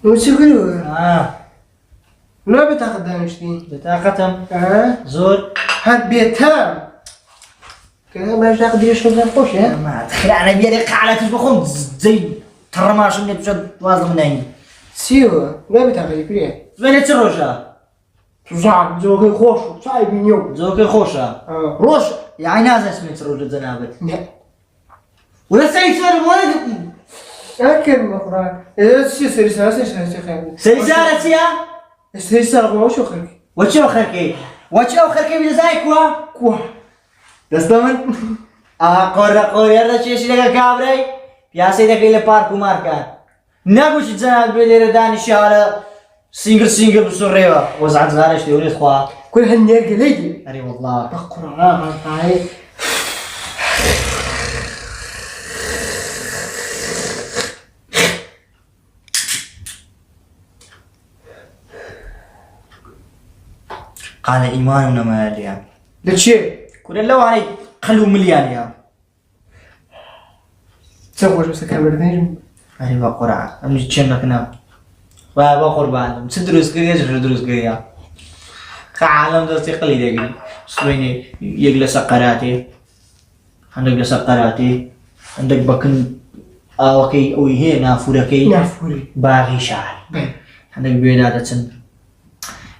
وشكرا لا بطاقة دانشتين بطاقتم زور هاد بيتام كذا ما بطاقة ديش نبغى نخش ما تخيل أنا بيدي قاعدة تبخون زي ترماش من يبشر واصل مني سيوا لا بطاقة يكريه زين تروشا تزعل زوجي خوش صايب اليوم زوجي خوشة روش يعني ناس اسمه تروش الزنابت ولا سيسر ولا أكيد مفرع إذا سيسر سيسارة سيا سيسر ما وشو خير وشو خركي بجزاي كوا دستمن قرر يلا شيء لك كابري بياسي ده كيله باركو ماركان نبوش الزناد بيدير داني شارع سينجل بسرعة وزعت زارش تقولي خوا كل هالنير قليدي أري والله بقرا هاي قال إيماننا ما يليان لتشي كل لو علي خلوا مليان يا تسوي بس كاميرا نجم أري بقرا أمشي تشنك نام وقربان تدرس كريه تدرس كريه كعالم درسي قليل يجري سويني يجلس قراتي عندك جلس قراتي عندك بكن أوكي أو هي نافوركي باغي شعر عندك بيدادة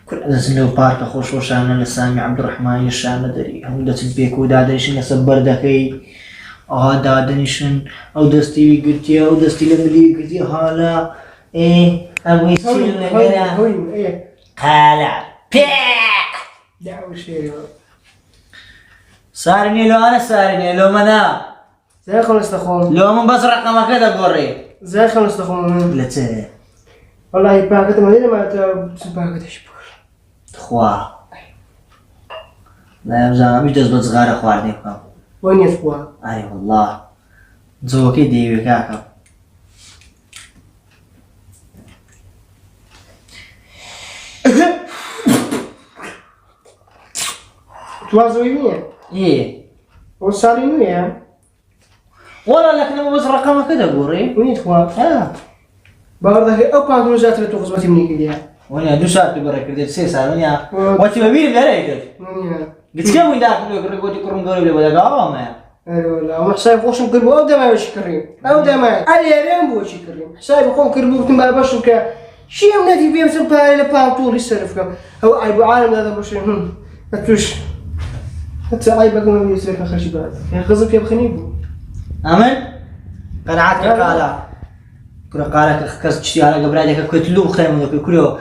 كل هذا سنو بارك خوش وشان لسامي عبد الرحمن يشان دري هم دت بيكو دادنشن يصبر دكي دادنشن أو دستي قلتي أو دستي لملي قلتي هلا إيه أبو يصير لنا قالع بيك دعوة شيء سارني لو أنا سارني لو منا زي خلص تخون لو من بس رقم كذا قري زي خلص تخون لا تسه والله باكت مدينة ما باكت أشبه خوا لا يمزح مش دز بصغار أخوارني كم وين يفوا أي والله زوجي ديوي كاكا توازوينية إيه وصارينية والله لكن ما بس رقم كذا قري وين يتخوا بعرضك أو بعض الوزات اللي تخص مني كذا وانا دوسات برك كده سيسا وانا واتي ببير بلاي قلت كم وين داك لو قلت كرم قولي ولا قام يا ايوه وحساب خوش نقربو او دما باش كريم او دما علي ريم بو شي كريم حساب خون كربو تما باش ك شي نادي بيم سبا الى بانطور يسرف هو اي عالم هذا باش تتوش حتى اي بقى ما يسرف اخر شي بعد يا غزك يا بخنيبو امن قناعتك قالا كل قالك كاس تشتي على قبرادك كنت لو خير من كله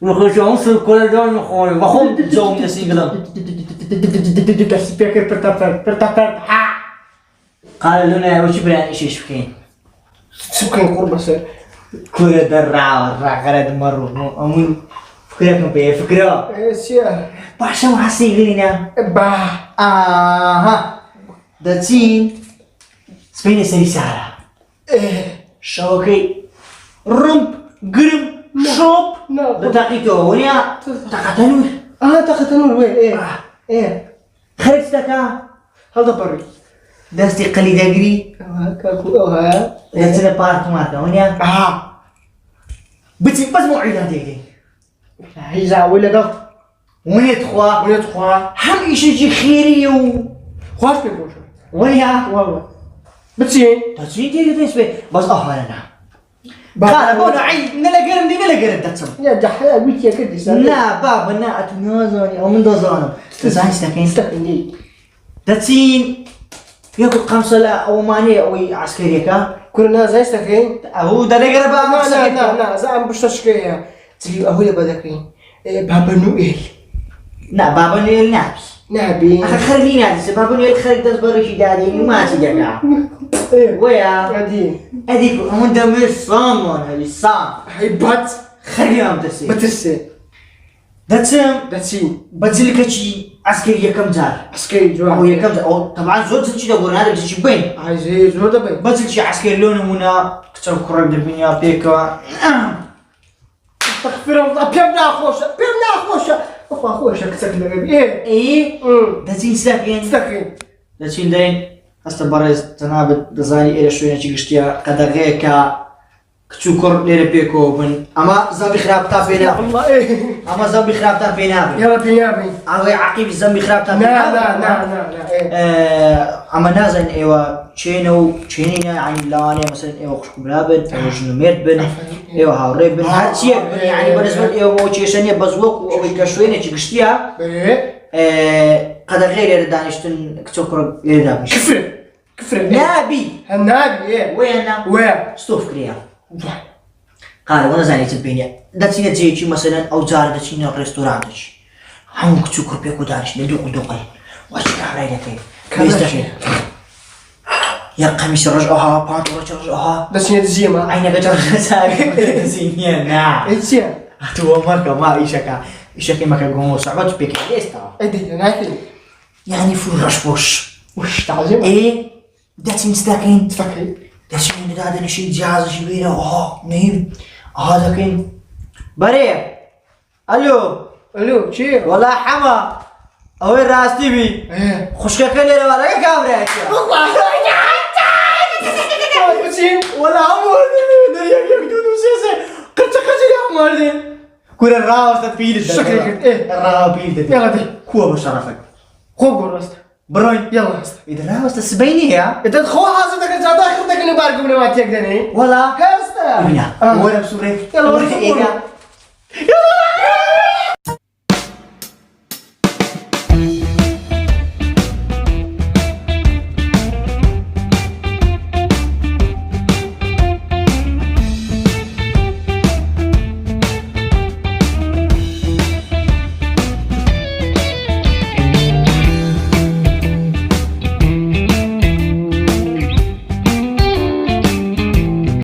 وخرج عنصر كل دون خوي بخون زوم نسيقلم سبيكر برتابر قال لنا وش برا ايش فكين سكين قرب سر كل درع قرد مرو امون فكركم بفكره ايش يا باش ما حسيقلنا با اها داتين سبيني سريسارة شوكي رمب قرم شوب بتاقيته ونيا تقتلوه تقتلون وين ايه خرجتك هذا بري دستي قليل أجري كاكو ها دستنا بارك ماركا ونيا بس موعدة تيجي هيزا ولا ضغط ونيا تخوا هم يجي خيري خواش بيقولش ونيا والله بتسين تيجي تسبي بس أهلنا قال بونا عيد نلا قرم دتسم يا دحيا بيتي كده لا بابا نا أتنازعني أو من دزانم تزعل استكين دتسين ياكل خمسة لا أو ماني أو عسكري كا كلنا زي استكين هو ده نقرب لا زعم بشتشكيها تجي أهوية بدكين بابا نويل لا بابا نويل نابس نبي خليني هذا بابا نويل خلي تصبر شيء دادي ما تجيك ويا هذيك هم دمر صامون هذي صام هيبات خليهم تسي بتسي دتسين بتزلك شيء عسكري كم زار عسكري جوا هو يكم أو طبعا زود سنتي ده قرنا هذا شيء بين عايز زود ده بين بتزل شيء عسكري لونه هنا كتر كرة الدنيا بيكا تغفر الله بيمنا خوشة خوشة كتر نبي إيه دتسين ساكن دتسين دين استبرز تنابت دزاني إلى شوية شيء قشتيا كدقيقة كتشكر ليرة بيكو بن أما زنبي خراب تافينا الله إيه أما زنبي خراب تافينا يا ربي يا ربي أما عقيب زنبي خراب لا تافينا لا لا لا إيه أما نازن إيوا تشينينا يعني لاني مثلا إيوا خشكو بلابن إيوا جنوميرت بن إيوا هاوري بن هاد شيء بن يعني بالنسبة إيوا موتشيشنية بزوق وبيكشوينة تشتيها إيه قدر غير يردانشتن كتشكر يردانش كفر نابي النبي إيه وينا وين ستوف كريا قال وانا زاني تبيني داتينا تجيشي مثلا او زار داتينا ريستورانتش هم كتشكر بيكو دارش ندوق دوقي واش كهرايلك كيستفيد يا قميص رجعها بانطو رجعها ده شنو الزيمة عينك جرى ساق زينينا إيه تو ماركه ما ايشكا ما كان صعبت بيك ليستا إيه ناكل يعني فول رشبوش وش تعزم ايه داتي مستاكين تفكري داتي من هذا الشيء جهاز شبيره نيم هذا كين بري الو الو شيء والله حما اوين راستي بي ايه خشكا كلي ولا كاميرا والله ولا عمود دريا يقدو سيسه قلت يا مردين كورا راوس تفيل شكلك ايه الرابيل ده يلا دي كوا بشرفك خوب قرصت بروين يلا است اذا راوس تسبيني يا انت تخو حاسدك انت اخرتك انه بارك من ما تقدرني ولا هستا ولا بسوري يلا ورا يلا